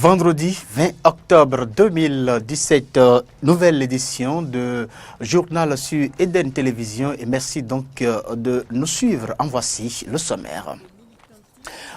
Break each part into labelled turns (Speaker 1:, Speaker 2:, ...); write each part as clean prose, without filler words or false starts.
Speaker 1: Vendredi 20 octobre 2017, nouvelle édition de Journal sur Eden Télévision et merci donc de nous suivre. En voici le sommaire.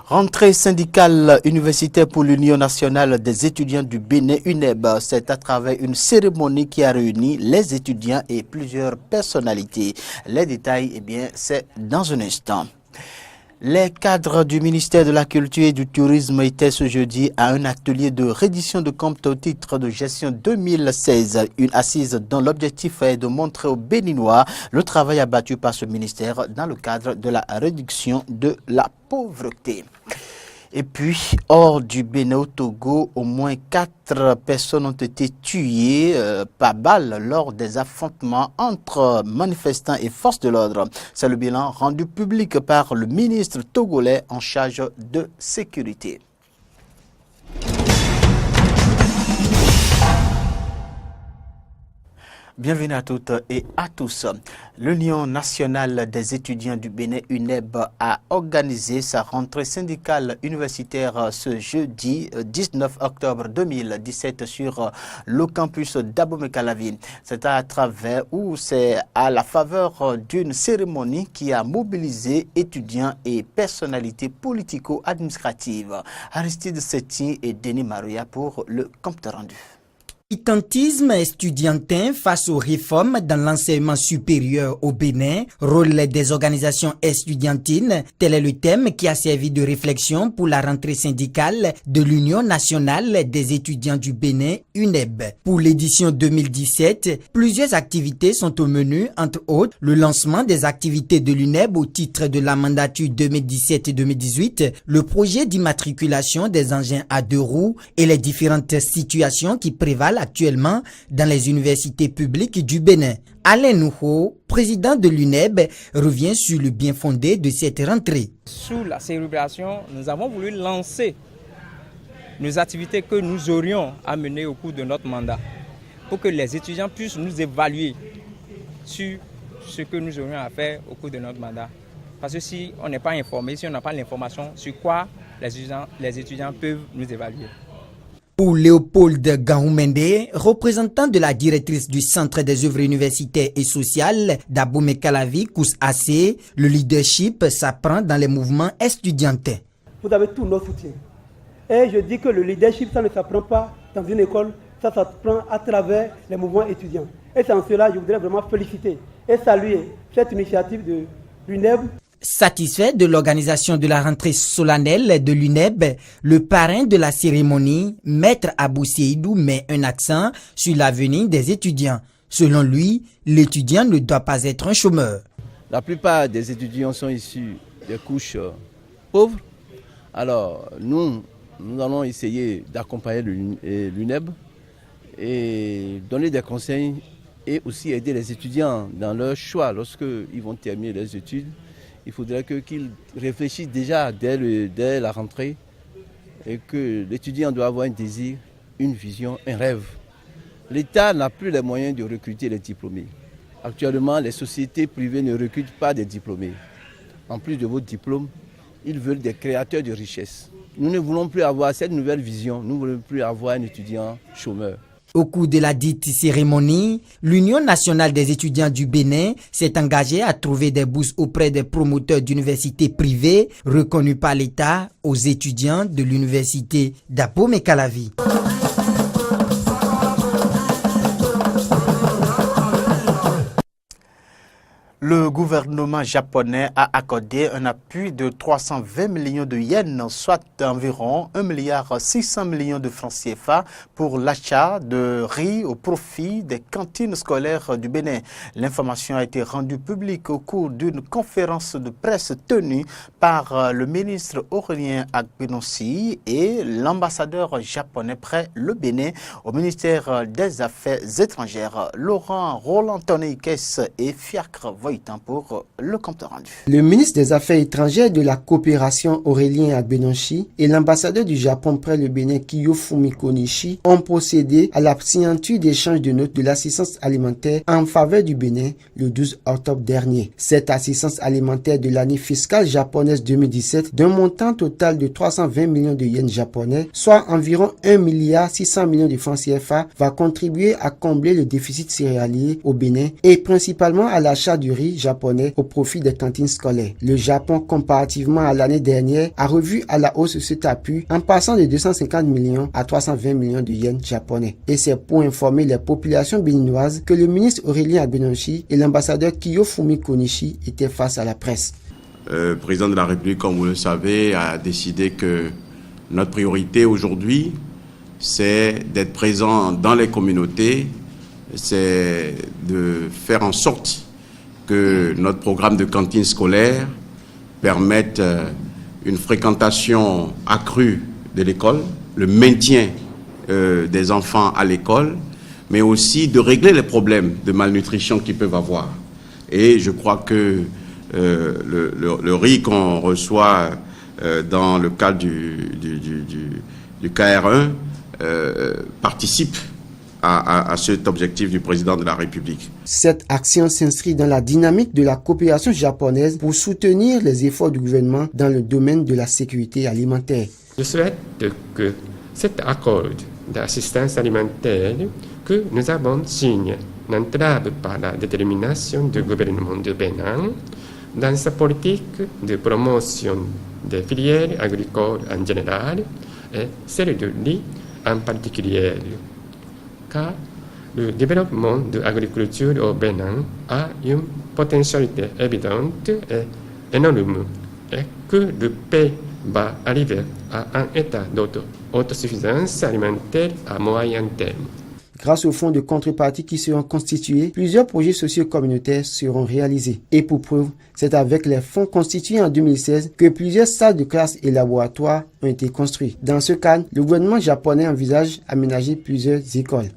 Speaker 1: Rentrée syndicale universitaire pour l'Union nationale des étudiants du Bénin, UNEB, c'est à travers une cérémonie qui a réuni les étudiants et plusieurs personnalités. Les détails, eh bien, c'est dans un instant. Les cadres du ministère de la Culture et du Tourisme étaient ce jeudi à un atelier de reddition de comptes au titre de gestion 2016, une assise dont l'objectif est de montrer aux Béninois le travail abattu par ce ministère dans le cadre de la réduction de la pauvreté. Et puis, hors du Bénin au Togo, au moins 4 personnes ont été tuées par balle lors des affrontements entre manifestants et forces de l'ordre. C'est le bilan rendu public par le ministre togolais en charge de sécurité. Bienvenue à toutes et à tous. L'Union nationale des étudiants du Bénin, UNEB, a organisé sa rentrée syndicale universitaire ce jeudi 19 octobre 2017 sur le campus d'Abomey-Calavi. C'est à travers ou c'est à la faveur d'une cérémonie qui a mobilisé étudiants et personnalités politico-administratives. Aristide Setti et Denis Maria pour le compte rendu.
Speaker 2: Militantisme estudiantin face aux réformes dans l'enseignement supérieur au Bénin, rôle des organisations estudiantines, tel est le thème qui a servi de réflexion pour la rentrée syndicale de l'Union nationale des étudiants du Bénin, UNEB. Pour l'édition 2017, plusieurs activités sont au menu, entre autres le lancement des activités de l'UNEB au titre de la mandature 2017-2018, le projet d'immatriculation des engins à 2 roues et les différentes situations qui prévalent actuellement dans les universités publiques du Bénin. Alain Nouho, président de l'UNEB, revient sur le bien fondé de cette rentrée.
Speaker 3: Sous la célébration, nous avons voulu lancer nos activités que nous aurions à mener au cours de notre mandat pour que les étudiants puissent nous évaluer sur ce que nous aurions à faire au cours de notre mandat. Parce que si on n'est pas informé, si on n'a pas l'information sur quoi les étudiants peuvent nous évaluer.
Speaker 2: Pour Léopold Gahoumende, représentant de la directrice du Centre des œuvres universitaires et sociales d'Abomey-Calavi, COUS-AC, le leadership s'apprend dans les mouvements estudiantins.
Speaker 4: Vous avez tout notre soutien. Et je dis que le leadership, ça ne s'apprend pas dans une école, ça s'apprend à travers les mouvements étudiants. Et c'est en cela que je voudrais vraiment féliciter et saluer cette initiative de l'UNEB.
Speaker 2: Satisfait de l'organisation de la rentrée solennelle de l'UNEB, le parrain de la cérémonie, Maître Abou Seydou, met un accent sur l'avenir des étudiants. Selon lui, l'étudiant ne doit pas être un chômeur.
Speaker 5: La plupart des étudiants sont issus des couches pauvres. Alors, nous allons essayer d'accompagner l'UNEB et donner des conseils et aussi aider les étudiants dans leur choix lorsqu'ils vont terminer leurs études. Il faudrait qu'ils réfléchissent déjà dès la rentrée et que l'étudiant doit avoir un désir, une vision, un rêve. L'État n'a plus les moyens de recruter les diplômés. Actuellement, les sociétés privées ne recrutent pas des diplômés. En plus de vos diplômes, ils veulent des créateurs de richesse. Nous ne voulons plus avoir cette nouvelle vision, nous ne voulons plus avoir un étudiant chômeur.
Speaker 2: Au cours de la dite cérémonie, l'Union nationale des étudiants du Bénin s'est engagée à trouver des bourses auprès des promoteurs d'universités privées reconnus par l'État aux étudiants de l'université d'Abomey-Calavi.
Speaker 1: Le gouvernement japonais a accordé un appui de 320 millions de yens, soit environ 1,6 milliard de francs CFA pour l'achat de riz au profit des cantines scolaires du Bénin. L'information a été rendue publique au cours d'une conférence de presse tenue par le ministre Aurélien Agbenossi et l'ambassadeur japonais près le Bénin au ministère des Affaires étrangères, Laurent Roland Tonneikes et Fiacre Voitan pour le compte rendu.
Speaker 6: Le ministre des Affaires étrangères et de la coopération Aurélien Agbenonchi et l'ambassadeur du Japon près le Bénin Kiyofumi Konishi ont procédé à la signature d'échange de notes de l'assistance alimentaire en faveur du Bénin le 12 octobre dernier. Cette assistance alimentaire de l'année fiscale japonaise 2017 d'un montant total de 320 millions de yens japonais, soit environ 1,6 milliard de francs CFA, va contribuer à combler le déficit céréalier au Bénin et principalement à l'achat du riz japonais au profit des cantines scolaires. Le Japon, comparativement à l'année dernière, a revu à la hausse cet appui en passant de 250 millions à 320 millions de yens japonais. Et c'est pour informer les populations béninoises que le ministre Aurélien Agbenonchi et l'ambassadeur Kiyofumi Konishi étaient face à la presse.
Speaker 7: Le président de la République, comme vous le savez, a décidé que notre priorité aujourd'hui, c'est d'être présent dans les communautés, c'est de faire en sorte que notre programme de cantine scolaire permette une fréquentation accrue de l'école, le maintien des enfants à l'école, mais aussi de régler les problèmes de malnutrition qu'ils peuvent avoir. Et je crois que le riz qu'on reçoit dans le cadre du KR1 participe à cet objectif du président de la République.
Speaker 6: Cette action s'inscrit dans la dynamique de la coopération japonaise pour soutenir les efforts du gouvernement dans le domaine de la sécurité alimentaire.
Speaker 8: Je souhaite que cet accord d'assistance alimentaire que nous avons signé n'entrave pas la détermination du gouvernement du Bénin dans sa politique de promotion des filières agricoles en général et celle du riz en particulier, car le développement de l'agriculture au Bénin a une potentialité évidente et énorme et que le pays va arriver à un état d'autosuffisance alimentaire à moyen terme.
Speaker 6: Grâce aux fonds de contrepartie qui seront constitués, plusieurs projets sociaux communautaires seront réalisés. Et pour preuve, c'est avec les fonds constitués en 2016 que plusieurs salles de classe et laboratoires ont été construits. Dans ce cadre, le gouvernement japonais envisage d'aménager plusieurs écoles.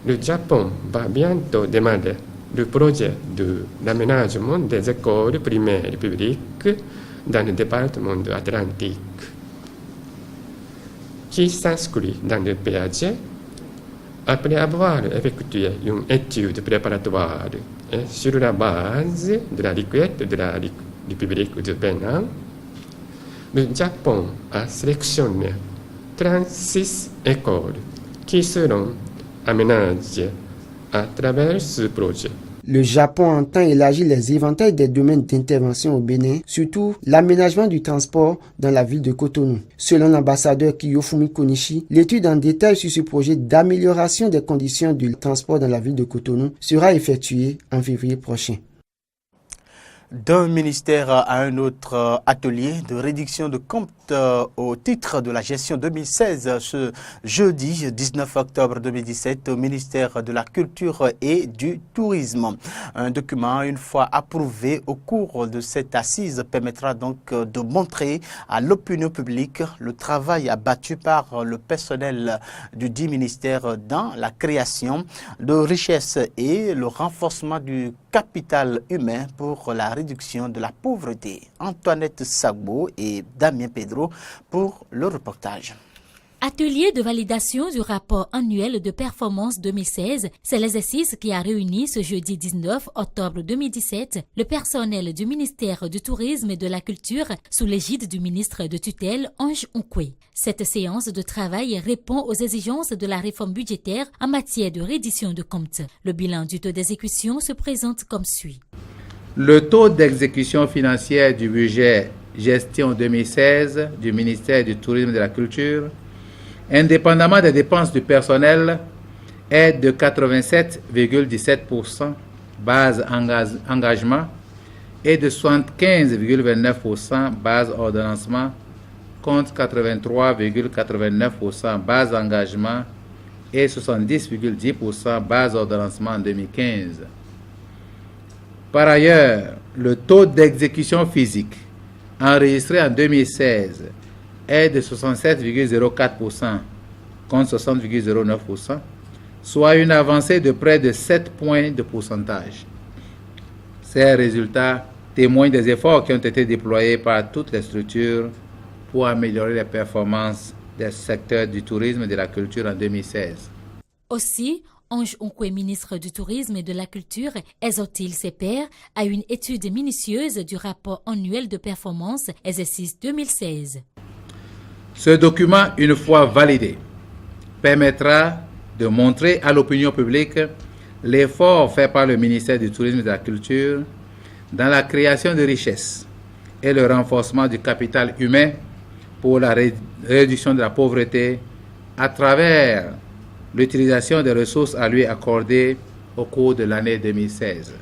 Speaker 8: Le Japon va bientôt démarrer le projet d'aménagement des écoles primaires publiques dans le département de l'Atlantique, qui s'inscrit dans le PAG. Après avoir effectué une étude préparatoire et sur la base de la requête de la République du Bénin, le Japon a sélectionné 36 écoles qui seront aménagées à travers ce projet.
Speaker 6: Le Japon entend élargir les éventails des domaines d'intervention au Bénin, surtout l'aménagement du transport dans la ville de Cotonou. Selon l'ambassadeur Kiyofumi Konishi, l'étude en détail sur ce projet d'amélioration des conditions du transport dans la ville de Cotonou sera effectuée en février prochain.
Speaker 1: D'un ministère à un autre, atelier de réduction de comptes au titre de la gestion 2016 ce jeudi 19 octobre 2017 au ministère de la Culture et du Tourisme. Un document, une fois approuvé au cours de cette assise, permettra donc de montrer à l'opinion publique le travail abattu par le personnel du dit ministère dans la création de richesses et le renforcement du capital humain pour la réduction de la pauvreté. Antoinette Sagbo et Damien Pedro pour le reportage.
Speaker 9: Atelier de validation du rapport annuel de performance 2016, c'est l'exercice qui a réuni ce jeudi 19 octobre 2017 le personnel du ministère du Tourisme et de la Culture sous l'égide du ministre de tutelle Ange Onkwe. Cette séance de travail répond aux exigences de la réforme budgétaire en matière de reddition de comptes. Le bilan du taux d'exécution se présente comme suit.
Speaker 10: Le taux d'exécution financière du budget gestion 2016 du ministère du Tourisme et de la Culture, indépendamment des dépenses du personnel, est de 87,17% base engagement et de 75,29% base ordonnancement contre 83,89% base engagement et 70,10% base ordonnancement en 2015. Par ailleurs, le taux d'exécution physique enregistré en 2016 est de 67,04% contre 60,09%, soit une avancée de près de 7 points de pourcentage. Ces résultats témoignent des efforts qui ont été déployés par toutes les structures pour améliorer les performances des secteurs du tourisme et de la culture en 2016.
Speaker 9: Aussi, Ange Onkwe, ministre du Tourisme et de la Culture, exhorte-t-il ses pairs à une étude minutieuse du rapport annuel de performance exercice 2016.
Speaker 10: Ce document, une fois validé, permettra de montrer à l'opinion publique l'effort fait par le ministère du Tourisme et de la Culture dans la création de richesses et le renforcement du capital humain pour la réduction de la pauvreté à travers l'utilisation des ressources à lui accordées au cours de l'année 2016.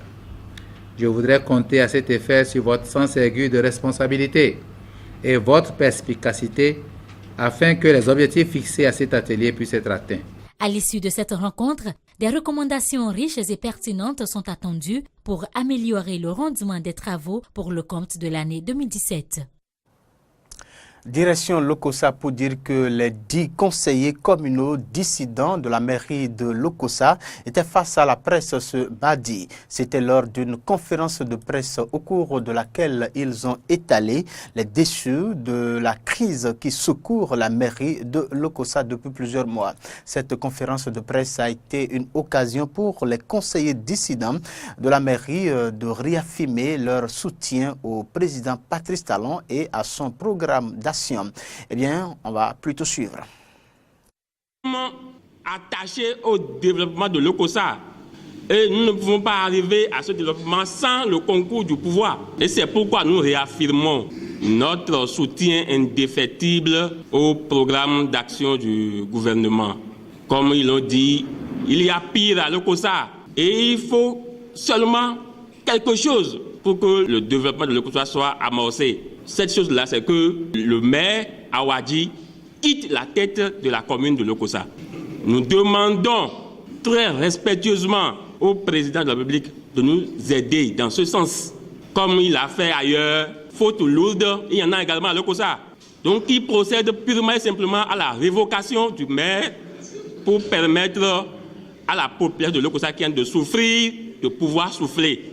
Speaker 10: Je voudrais compter à cet effet sur votre sens aigu de responsabilité et votre perspicacité afin que les objectifs fixés à cet atelier puissent être atteints.
Speaker 9: À l'issue de cette rencontre, des recommandations riches et pertinentes sont attendues pour améliorer le rendement des travaux pour le compte de l'année 2017.
Speaker 1: Direction Lokossa pour dire que les 10 conseillers communaux dissidents de la mairie de Lokossa étaient face à la presse ce mardi. C'était lors d'une conférence de presse au cours de laquelle ils ont étalé les déçus de la crise qui secourt la mairie de Lokossa depuis plusieurs mois. Cette conférence de presse a été une occasion pour les conseillers dissidents de la mairie de réaffirmer leur soutien au président Patrice Talon et à son programme d'action. Eh bien, on va plutôt suivre.
Speaker 11: Attaché au développement de Lokossa. Et nous ne pouvons pas arriver à ce développement sans le concours du pouvoir. Et c'est pourquoi nous réaffirmons notre soutien indéfectible au programme d'action du gouvernement. Comme ils l'ont dit, il y a pire à Lokossa. Et il faut seulement quelque chose pour que le développement de Lokossa soit amorcé. Cette chose-là, c'est que le maire Awadi quitte la tête de la commune de Lokossa. Nous demandons très respectueusement au président de la République de nous aider dans ce sens. Comme il a fait ailleurs, faute lourde, il y en a également à Lokossa. Donc il procède purement et simplement à la révocation du maire pour permettre à la population de Lokossa qui vient de souffrir de pouvoir souffler.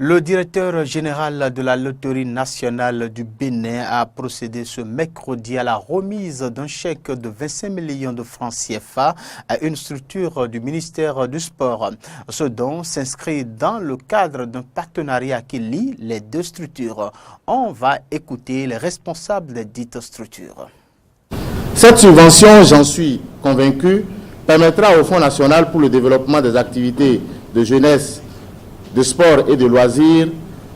Speaker 1: Le directeur général de la Loterie nationale du Bénin a procédé ce mercredi à la remise d'un chèque de 25 millions de francs CFA à une structure du ministère du Sport. Ce don s'inscrit dans le cadre d'un partenariat qui lie les deux structures. On va écouter les responsables des dites structures.
Speaker 12: Cette subvention, j'en suis convaincu, permettra au Fonds national pour le développement des activités de jeunesse, de sport et de loisirs,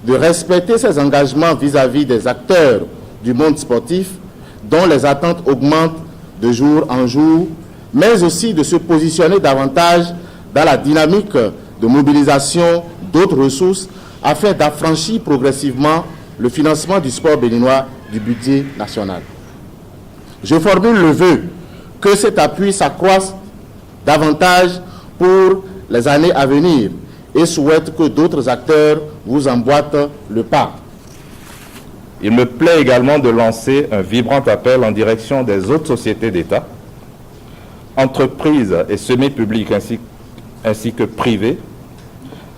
Speaker 12: de respecter ses engagements vis-à-vis des acteurs du monde sportif, dont les attentes augmentent de jour en jour, mais aussi de se positionner davantage dans la dynamique de mobilisation d'autres ressources afin d'affranchir progressivement le financement du sport béninois du budget national. Je formule le vœu que cet appui s'accroisse davantage pour les années à venir et souhaite que d'autres acteurs vous emboîtent le pas.
Speaker 13: Il me plaît également de lancer un vibrant appel en direction des autres sociétés d'État, entreprises et semi-publiques ainsi que privées,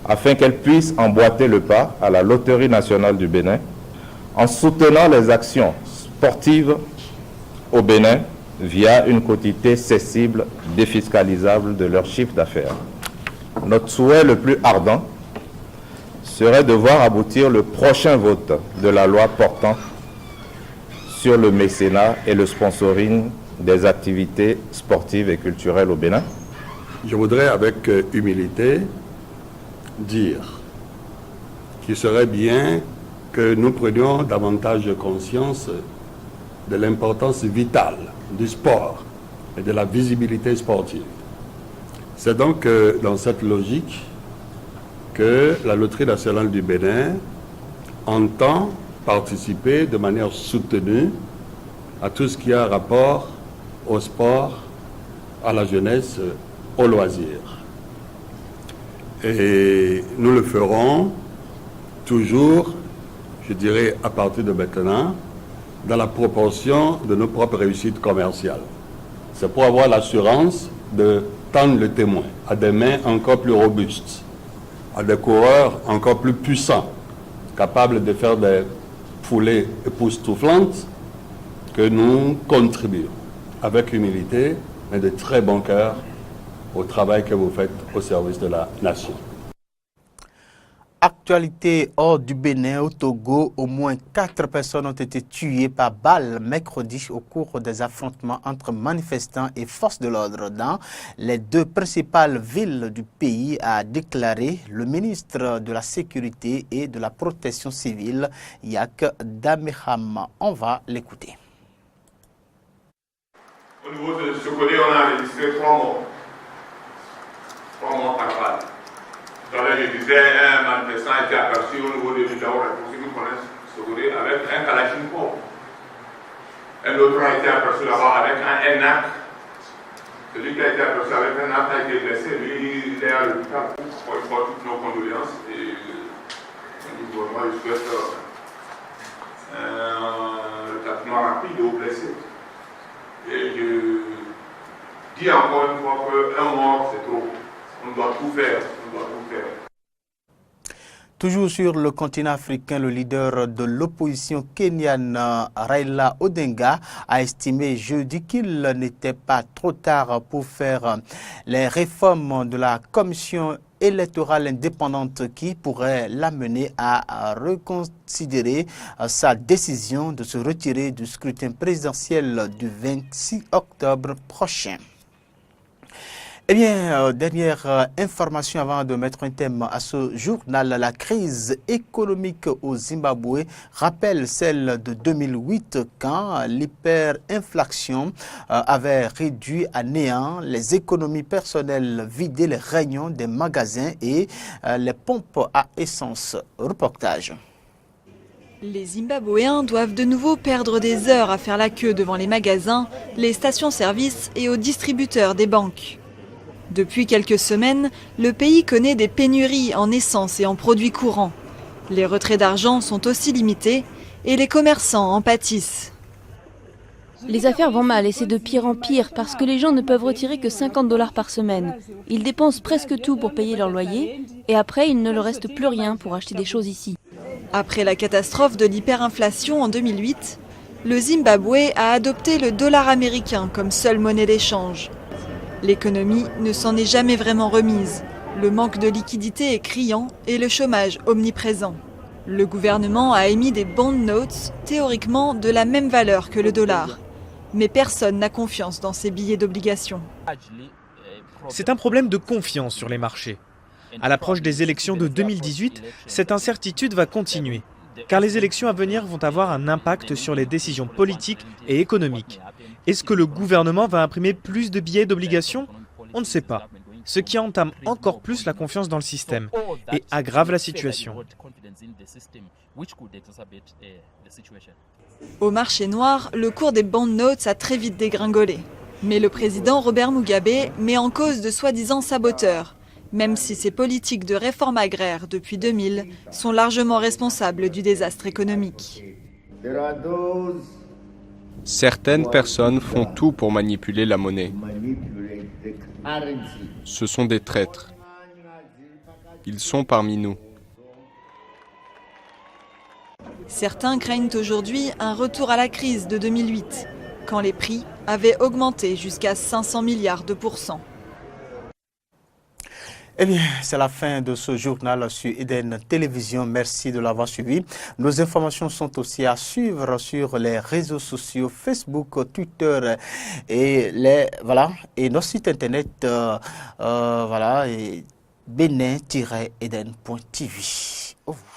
Speaker 13: afin qu'elles puissent emboîter le pas à la Loterie nationale du Bénin en soutenant les actions sportives au Bénin via une quotité cessible défiscalisable de leur chiffre d'affaires. Notre souhait le plus ardent serait de voir aboutir le prochain vote de la loi portant sur le mécénat et le sponsoring des activités sportives et culturelles au Bénin.
Speaker 14: Je voudrais avec humilité dire qu'il serait bien que nous prenions davantage conscience de l'importance vitale du sport et de la visibilité sportive. C'est donc dans cette logique que la Loterie nationale du Bénin entend participer de manière soutenue à tout ce qui a rapport au sport, à la jeunesse, au loisir. Et nous le ferons toujours, je dirais à partir de maintenant, dans la proportion de nos propres réussites commerciales. C'est pour avoir l'assurance de tendre le témoin à des mains encore plus robustes, à des coureurs encore plus puissants, capables de faire des foulées époustouflantes, que nous contribuons avec humilité, mais de très bon cœur au travail que vous faites au service de la nation.
Speaker 1: Actualité hors du Bénin, au Togo, au moins 4 personnes ont été tuées par balle mercredi au cours des affrontements entre manifestants et forces de l'ordre dans les 2 principales villes du pays, a déclaré le ministre de la Sécurité et de la Protection civile, Yak Dameham. On va l'écouter.
Speaker 15: Au niveau de ce côté, on a enregistré 3 morts. 3 morts par balle. Tout à l'heure, je disais, un manifestant a été aperçu au niveau de l'Idaora, pour ceux qui connaissent ce côté, avec un Kalachnikov. Un autre a été aperçu là-bas avec un NAC. Celui qui a été aperçu avec un NAC a été blessé. Lui, il est à l'hôpital. Il faut toutes nos condoléances. Et moi, je souhaite un traitement rapide aux blessés. Et je dis encore une fois qu'un mort, c'est trop. On doit tout faire.
Speaker 1: Toujours sur le continent africain, le leader de l'opposition kenyane, Raila Odinga, a estimé jeudi qu'il n'était pas trop tard pour faire les réformes de la commission électorale indépendante qui pourrait l'amener à reconsidérer sa décision de se retirer du scrutin présidentiel du 26 octobre prochain. Eh bien, dernière information avant de mettre un thème à ce journal, la crise économique au Zimbabwe rappelle celle de 2008 quand l'hyperinflation avait réduit à néant les économies personnelles, vidé les rayons des magasins et les pompes à essence. Reportage.
Speaker 16: Les Zimbabwéens doivent de nouveau perdre des heures à faire la queue devant les magasins, les stations-service et aux distributeurs des banques. Depuis quelques semaines, le pays connaît des pénuries en essence et en produits courants. Les retraits d'argent sont aussi limités et les commerçants en pâtissent.
Speaker 17: Les affaires vont mal et c'est de pire en pire parce que les gens ne peuvent retirer que 50 $ par semaine. Ils dépensent presque tout pour payer leur loyer et après il ne leur reste plus rien pour acheter des choses ici.
Speaker 16: Après la catastrophe de l'hyperinflation en 2008, le Zimbabwe a adopté le dollar américain comme seule monnaie d'échange. L'économie ne s'en est jamais vraiment remise. Le manque de liquidité est criant et le chômage omniprésent. Le gouvernement a émis des bond notes, théoriquement de la même valeur que le dollar. Mais personne n'a confiance dans ces billets d'obligation.
Speaker 18: C'est un problème de confiance sur les marchés. À l'approche des élections de 2018, cette incertitude va continuer, car les élections à venir vont avoir un impact sur les décisions politiques et économiques. Est-ce que le gouvernement va imprimer plus de billets d'obligation? On ne sait pas, ce qui entame encore plus la confiance dans le système et aggrave la situation.
Speaker 16: Au marché noir, le cours des bond notes a très vite dégringolé. Mais le président Robert Mugabe met en cause de soi-disant saboteurs, même si ses politiques de réforme agraire depuis 2000 sont largement responsables du désastre économique.
Speaker 19: Certaines personnes font tout pour manipuler la monnaie. Ce sont des traîtres. Ils sont parmi nous.
Speaker 16: Certains craignent aujourd'hui un retour à la crise de 2008, quand les prix avaient augmenté jusqu'à 500 milliards de %.
Speaker 1: Eh bien, c'est la fin de ce journal sur Eden Télévision. Merci de l'avoir suivi. Nos informations sont aussi à suivre sur les réseaux sociaux Facebook, Twitter et et nos sites internet et benin-eden.tv. Au revoir.